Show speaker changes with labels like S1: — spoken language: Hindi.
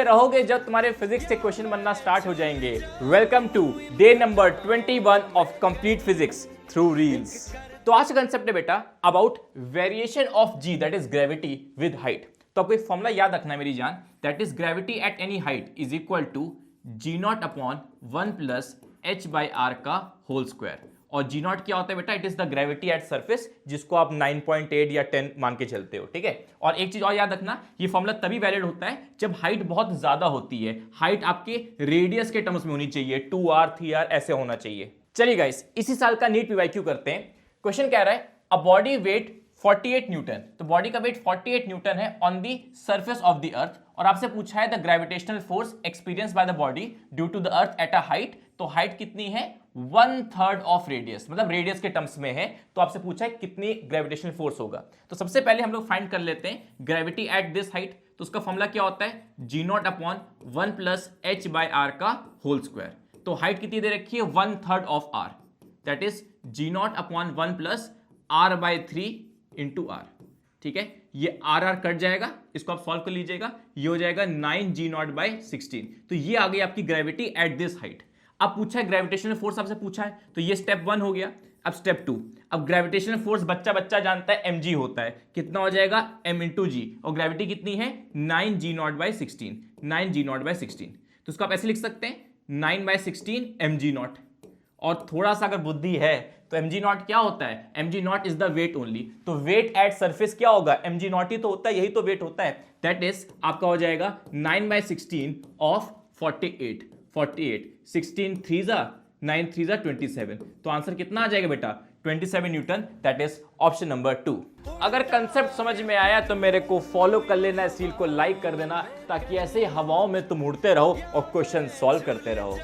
S1: रहोगे जब तुम्हारे फिजिक्स के क्वेश्चन बनना स्टार्ट हो जाएंगे। Welcome to day number 21 of complete physics through reels. तो आज का कंसेप्ट है बेटा about variation of G that is gravity with height. तो आपको एक फॉर्मूला याद रखना है मेरी जान, that is gravity at any height is equal to G not upon 1 plus H by are का होल स्क्वायर। और जी नॉट क्या होता है बेटा? It is the gravity at surface, जिसको आप 9.8 या 10 मान के चलते हो, ठीक है। और एक चीज और याद रखना, ये फॉर्मूला तभी वैलिड होता है जब हाइट बहुत ज्यादा होती है। हाइट आपके रेडियस के टर्म्स में होनी चाहिए, 2r 3r ऐसे होना चाहिए। चलिए गाइस, इसी साल का नीट पीवाईक्यू करते हैं। क्वेश्चन कह रहा है अ बॉडी वेट 48 न्यूटन, तो बॉडी का वेट 48 न्यूटन है on the surface of the earth, और आपसे पूछा है the gravitational force experience by the body due to the earth at a height. तो हाइट कितनी है? 1/3 ऑफ रेडियस, मतलब रेडियस के टर्म्स में है। तो आपसे पूछा है कितनी ग्रेविटेशनल फोर्स होगा। तो सबसे पहले हम लोग फाइंड कर लेते हैं ग्रेविटी एट दिस हाइट। तो उसका फॉर्मूला क्या होता है? G not upon 1 plus H by are का होल स्क्वायर। तो हाइट कितनी दे रखी है? 1/3 of r, that is g not upon 1 plus r by 3 into r. ठीक है, ये आर आर कट जाएगा, इसको आप सॉल्व कर लीजिएगा, ये हो जाएगा 9 जी नॉट बाई 16। तो ये आ गई आपकी ग्रेविटी एट दिस हाइट। अब पूछा है ग्रेविटेशनल फोर्स, आपसे पूछा है, तो ये स्टेप 1 हो गया। अब स्टेप 2, अब ग्रेविटेशनल फोर्स बच्चा जानता है mg होता है, कितना हो जाएगा? m इंटू जी, और ग्रेविटी कितनी है? 9 g naught by 16, 9 g naught by 16। तो इसको आप ऐसे लिख सकते हैं 9 बाई 16 mg नॉट। और थोड़ा सा अगर बुद्धि है तो mg नॉट क्या होता है? mg not is the weight only. तो वेट एट सरफेस क्या होगा? mg नॉट ही तो होता है, यही तो वेट होता है। दैट इज आपका हो जाएगा 9 बाई 16 ऑफ 48, 16 3 जा 9 3 जा 27। तो आंसर कितना आ जाएगा बेटा? 27 Newton. That is option number 2। अगर कंसेप्ट समझ में आया तो मेरे को फॉलो कर लेना, इस रील को लाइक कर देना, ताकि ऐसे हवाओं में तुम उड़ते रहो और क्वेश्चन सॉल्व करते रहो।